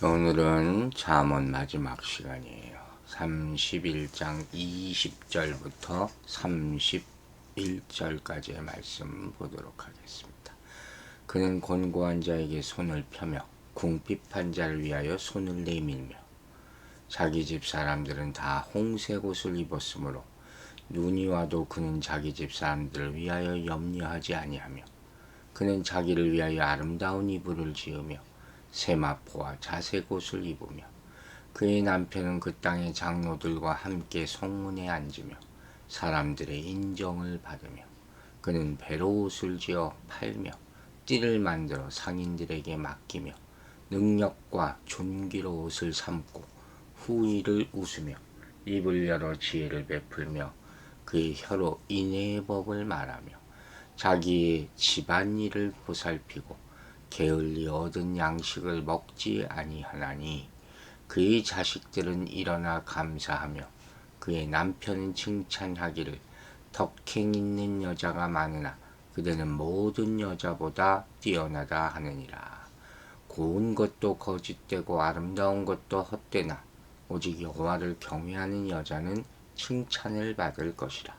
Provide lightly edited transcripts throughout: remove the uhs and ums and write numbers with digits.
오늘은 잠언 마지막 시간이에요. 31장 20절부터 31절까지의 말씀 보도록 하겠습니다. 그는 곤고한 자에게 손을 펴며 궁핍한 자를 위하여 손을 내밀며 자기 집 사람들은 다 홍색 옷을 입었으므로 눈이 와도 그는 자기 집 사람들을 위하여 염려하지 아니하며 그는 자기를 위하여 아름다운 이불을 지으며 세마포와 자색 옷을 입으며 그의 남편은 그 땅의 장로들과 함께 성문에 앉으며 사람들의 인정을 받으며 그는 배로 옷을 지어 팔며 띠를 만들어 상인들에게 맡기며 능력과 존귀로 옷을 삼고 후의를 웃으며 입을 열어 지혜를 베풀며 그의 혀로 인애의 법을 말하며 자기의 집안일을 보살피고 게을리 얻은 양식을 먹지 아니하나니 그의 자식들은 일어나 감사하며 그의 남편은 칭찬하기를 덕행 있는 여자가 많으나 그대는 모든 여자보다 뛰어나다 하느니라. 고운 것도 거짓되고 아름다운 것도 헛되나 오직 여호와를 경외하는 여자는 칭찬을 받을 것이라.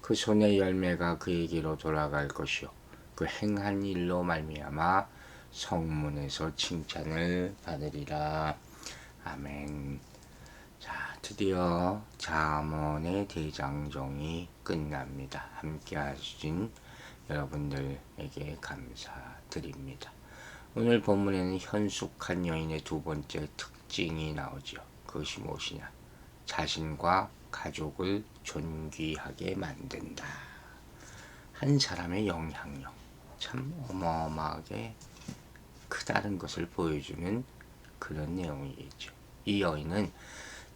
그 손의 열매가 그에게로 돌아갈 것이요 그 행한 일로 말미암아 성문에서 칭찬을 받으리라. 아멘. 자, 드디어 잠언의 대장정이 끝납니다. 함께 하신 여러분들에게 감사드립니다. 오늘 본문에는 현숙한 여인의 두 번째 특징이 나오죠. 그것이 무엇이냐? 자신과 가족을 존귀하게 만든다. 한 사람의 영향력 참 어마어마하게 크다는 것을 보여주는 그런 내용이겠죠. 이 여인은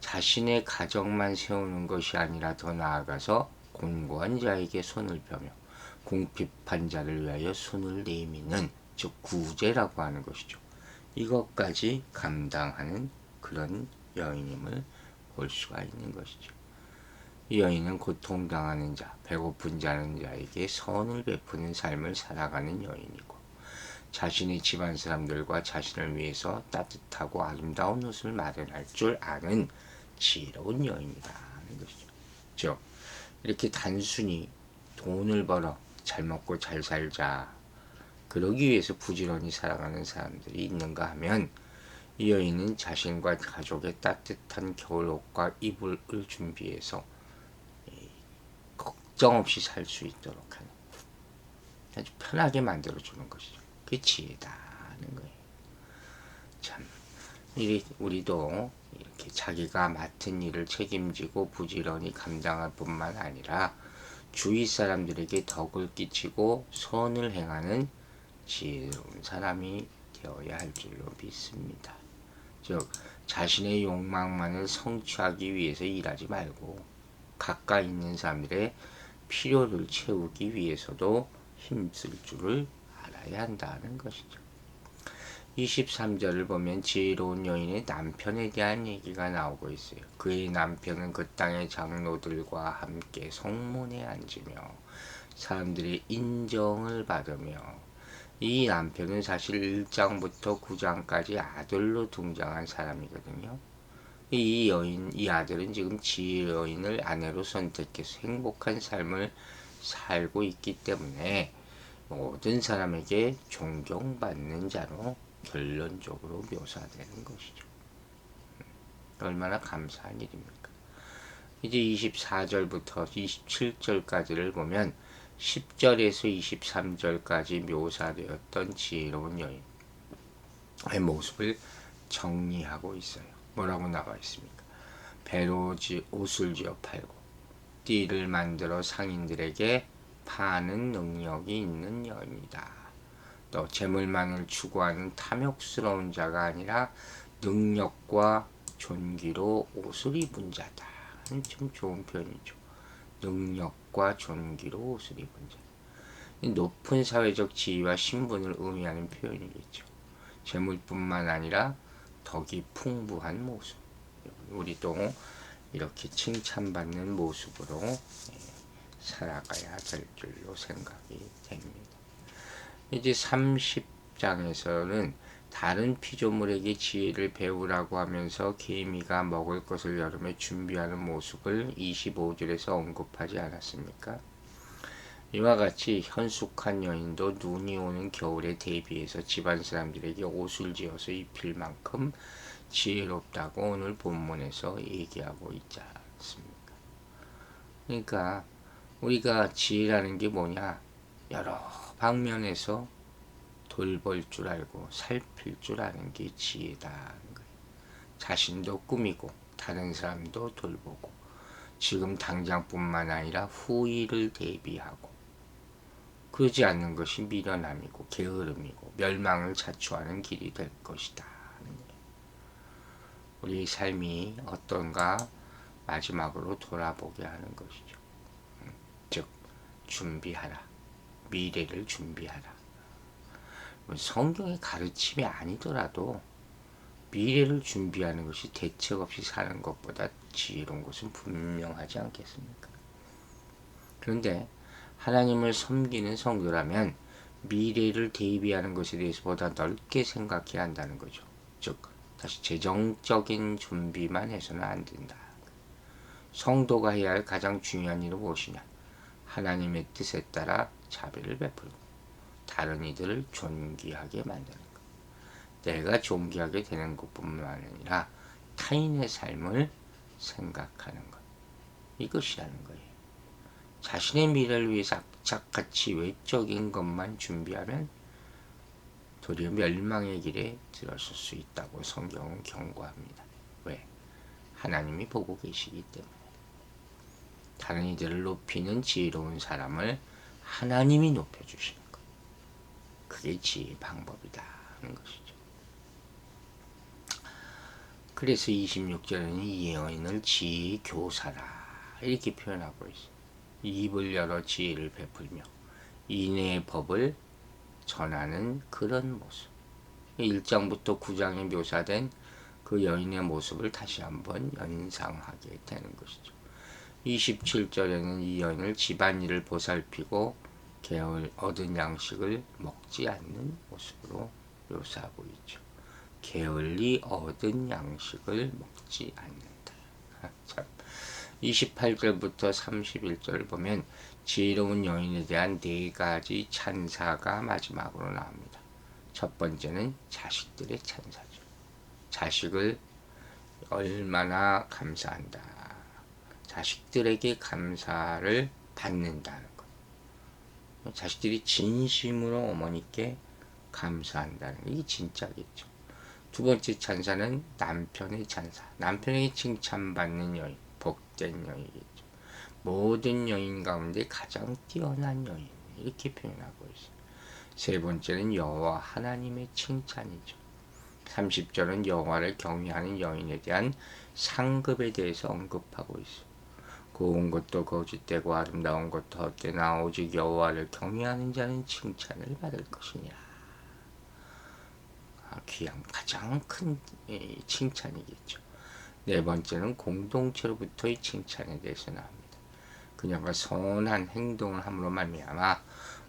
자신의 가정만 세우는 것이 아니라 더 나아가서 곤고한 자에게 손을 펴며 궁핍한 자를 위하여 손을 내미는, 즉 구제라고 하는 것이죠. 이것까지 감당하는 그런 여인임을 볼 수가 있는 것이죠. 이 여인은 고통당하는 자, 배고픈 자에게 선을 베푸는 삶을 살아가는 여인이고 자신의 집안 사람들과 자신을 위해서 따뜻하고 아름다운 옷을 마련할 줄 아는 지혜로운 여인이라는 것이죠. 즉 이렇게 단순히 돈을 벌어 잘 먹고 잘 살자 그러기 위해서 부지런히 살아가는 사람들이 있는가 하면 이 여인은 자신과 가족의 따뜻한 겨울옷과 이불을 준비해서 걱정 없이 살 수 있도록 하는, 아주 편하게 만들어주는 것이죠. 그게 지혜다는 거예요. 참, 우리도 이렇게 자기가 맡은 일을 책임지고 부지런히 감당할 뿐만 아니라 주위 사람들에게 덕을 끼치고 선을 행하는 지혜로운 사람이 되어야 할 줄로 믿습니다. 즉, 자신의 욕망만을 성취하기 위해서 일하지 말고 가까이 있는 사람들의 필요를 채우기 위해서도 힘쓸 줄을 알아야 한다는 것이죠. 23절을 보면 지혜로운 여인의 남편에 대한 얘기가 나오고 있어요. 그의 남편은 그 땅의 장로들과 함께 성문에 앉으며 사람들의 인정을 받으며, 이 남편은 사실 1장부터 9장까지 아들로 등장한 사람이거든요. 이 아들은 지금 지혜 여인을 아내로 선택해서 행복한 삶을 살고 있기 때문에 모든 사람에게 존경받는 자로 결론적으로 묘사되는 것이죠. 얼마나 감사한 일입니까? 이제 24절부터 27절까지를 보면 10절에서 23절까지 묘사되었던 지혜로운 여인의 모습을 정리하고 있어요. 뭐라고 나와 있습니까? 배로 옷을 지어 팔고 띠를 만들어 상인들에게 파는 능력이 있는 여인이다. 또 재물만을 추구하는 탐욕스러운 자가 아니라 능력과 존귀로 옷을 입은 자다. 참 좋은 표현이죠. 능력과 존귀로 옷을 입은 자. 높은 사회적 지위와 신분을 의미하는 표현이겠죠. 재물뿐만 아니라 덕이 풍부한 모습. 우리도 이렇게 칭찬받는 모습으로 살아가야 될 줄로 생각이 됩니다. 이제 30장에서는 다른 피조물에게 지혜를 배우라고 하면서 개미가 먹을 것을 여름에 준비하는 모습을 25절에서 언급하지 않았습니까? 이와 같이 현숙한 여인도 눈이 오는 겨울에 대비해서 집안 사람들에게 옷을 지어서 입힐 만큼 지혜롭다고 오늘 본문에서 얘기하고 있지 않습니까? 그러니까 우리가 지혜라는 게 뭐냐? 여러 방면에서 돌볼 줄 알고 살필 줄 아는 게 지혜다는 거예요. 자신도 꾸미고 다른 사람도 돌보고 지금 당장뿐만 아니라 후일을 대비하고 그러지 않는 것이 미련함이고 게으름이고 멸망을 자초하는 길이 될 것이다. 우리 삶이 어떤가 마지막으로 돌아보게 하는 것이죠. 즉 준비하라. 미래를 준비하라. 성경의 가르침이 아니더라도 미래를 준비하는 것이 대책 없이 사는 것보다 지혜로운 것은 분명하지 않겠습니까? 그런데 하나님을 섬기는 성도라면 미래를 대비하는 것에 대해서 보다 넓게 생각해야 한다는 거죠. 즉 다시 재정적인 준비만 해서는 안 된다. 성도가 해야 할 가장 중요한 일은 무엇이냐? 하나님의 뜻에 따라 자비를 베풀고 다른 이들을 존귀하게 만드는 것. 내가 존귀하게 되는 것뿐만 아니라 타인의 삶을 생각하는 것. 이것이라는 거예요. 자신의 미래를 위해서 악착같이 외적인 것만 준비하면 도리어 멸망의 길에 들어설 수 있다고 성경은 경고합니다. 왜? 하나님이 보고 계시기 때문에. 다른 이들을 높이는 지혜로운 사람을 하나님이 높여주시는 것. 그게 지혜의 방법이다는 것이죠. 그래서 26절에는 이 여인을 지혜의 교사라 이렇게 표현하고 있어요. 입을 열어 지혜를 베풀며 인애의 법을 전하는 그런 모습. 1장부터 9장에 묘사된 그 여인의 모습을 다시 한번 연상하게 되는 것이죠. 27절에는 이 여인을 집안일을 보살피고 게을 얻은 양식을 먹지 않는 모습으로 묘사하고 있죠. 게을리 얻은 양식을 먹지 않는다. 참. 28절부터 31절 보면 지혜로운 여인에 대한 4가지 찬사가 마지막으로 나옵니다. 첫 번째는 자식들의 찬사죠. 자식을 얼마나 감사한다. 자식들에게 감사를 받는다는 것. 자식들이 진심으로 어머니께 감사한다는 게 이게 진짜겠죠. 두 번째 찬사는 남편의 찬사. 남편에게 칭찬받는 여인, 복된 여인이겠죠. 모든 여인 가운데 가장 뛰어난 여인 이렇게 표현하고 있어요. 세 번째는 여호와 하나님의 칭찬이죠. 30절은 여호와를 경외하는 여인에 대한 상급에 대해서 언급하고 있어요. 고운 것도 거짓되고 아름다운 것도 헛되나 오직 여호와를 경외하는 자는 칭찬을 받을 것이니라. 귀한 가장 큰 칭찬이겠죠. 네 번째는 공동체로부터의 칭찬에 대해서 나옵니다. 그녀가 선한 행동을 함으로 말미암아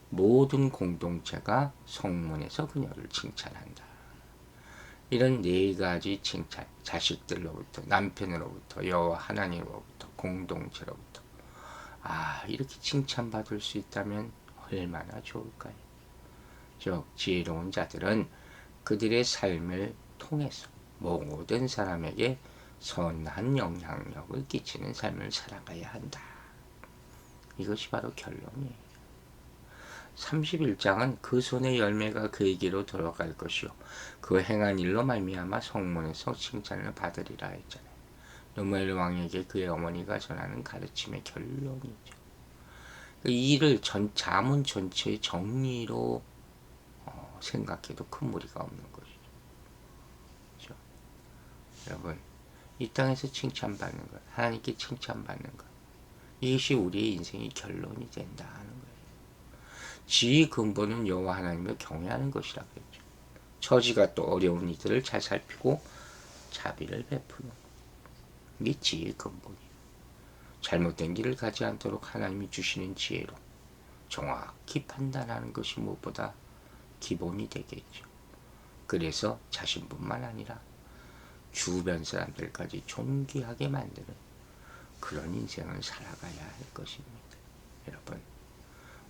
모든 공동체가 성문에서 그녀를 칭찬한다. 이런 4가지 칭찬, 자식들로부터, 남편으로부터, 여호와 하나님으로부터, 공동체로부터 이렇게 칭찬받을 수 있다면 얼마나 좋을까요? 즉 지혜로운 자들은 그들의 삶을 통해서 모든 사람에게 선한 영향력을 끼치는 삶을 살아가야 한다. 이것이 바로 결론이에요. 31장은 그 손의 열매가 그에게로 돌아갈 것이요 그 행한 일로 말미암아 성문에서 칭찬을 받으리라 했잖아요. 르무엘 왕에게 그의 어머니가 전하는 가르침의 결론이죠. 이 일을 자문 전체의 정리로 생각해도 큰 무리가 없는 것이죠. 그렇죠? 여러분, 이 땅에서 칭찬받는 것, 하나님께 칭찬받는 것, 이것이 우리의 인생의 결론이 된다는 거예요. 지혜의 근본은 여호와 하나님을 경외하는 것이라고 했죠. 처지가 또 어려운 이들을 잘 살피고 자비를 베푸는 이게 지혜의 근본이에요. 잘못된 길을 가지 않도록 하나님이 주시는 지혜로 정확히 판단하는 것이 무엇보다 기본이 되겠죠. 그래서 자신뿐만 아니라 주변 사람들까지 존귀하게 만드는 그런 인생을 살아가야 할 것입니다. 여러분,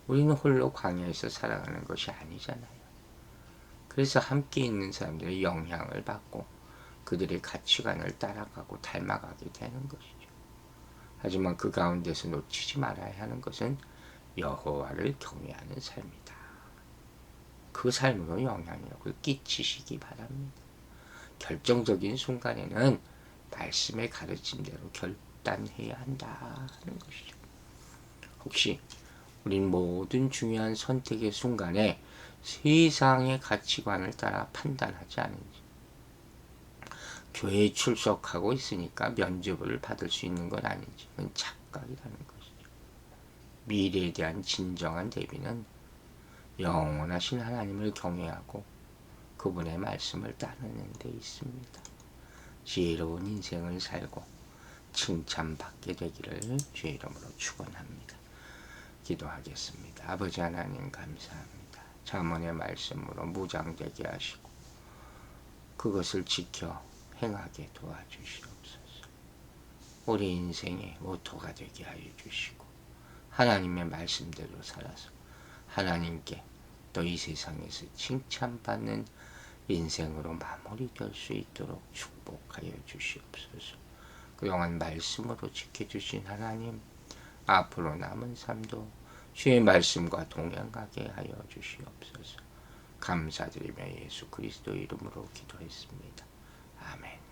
우리는 홀로 광야에서 살아가는 것이 아니잖아요. 그래서 함께 있는 사람들의 영향을 받고 그들의 가치관을 따라가고 닮아가게 되는 것이죠. 하지만 그 가운데서 놓치지 말아야 하는 것은 여호와를 경외하는 삶이다. 그 삶으로 영향력을 끼치시기 바랍니다. 결정적인 순간에는 말씀의 가르침대로 결단해야 한다는 것이죠. 혹시 우린 모든 중요한 선택의 순간에 세상의 가치관을 따라 판단하지 않은지, 교회에 출석하고 있으니까 면접을 받을 수 있는 건 아닌지, 그건 착각이라는 것이죠. 미래에 대한 진정한 대비는 영원하신 하나님을 경외하고 그분의 말씀을 따르는 데 있습니다. 지혜로운 인생을 살고 칭찬받게 되기를 주의 이름으로 축원합니다. 기도하겠습니다. 아버지 하나님 감사합니다. 잠언의 말씀으로 무장되게 하시고 그것을 지켜 행하게 도와주시옵소서. 우리 인생의 모토가 되게 하여 주시고 하나님의 말씀대로 살아서 하나님께 또 이 세상에서 칭찬받는 인생으로 마무리될 수 있도록 축복하여 주시옵소서. 그동안 말씀으로 지켜주신 하나님, 앞으로 남은 삶도 주의 말씀과 동행하게 하여 주시옵소서. 감사드리며 예수 그리스도 이름으로 기도했습니다. 아멘.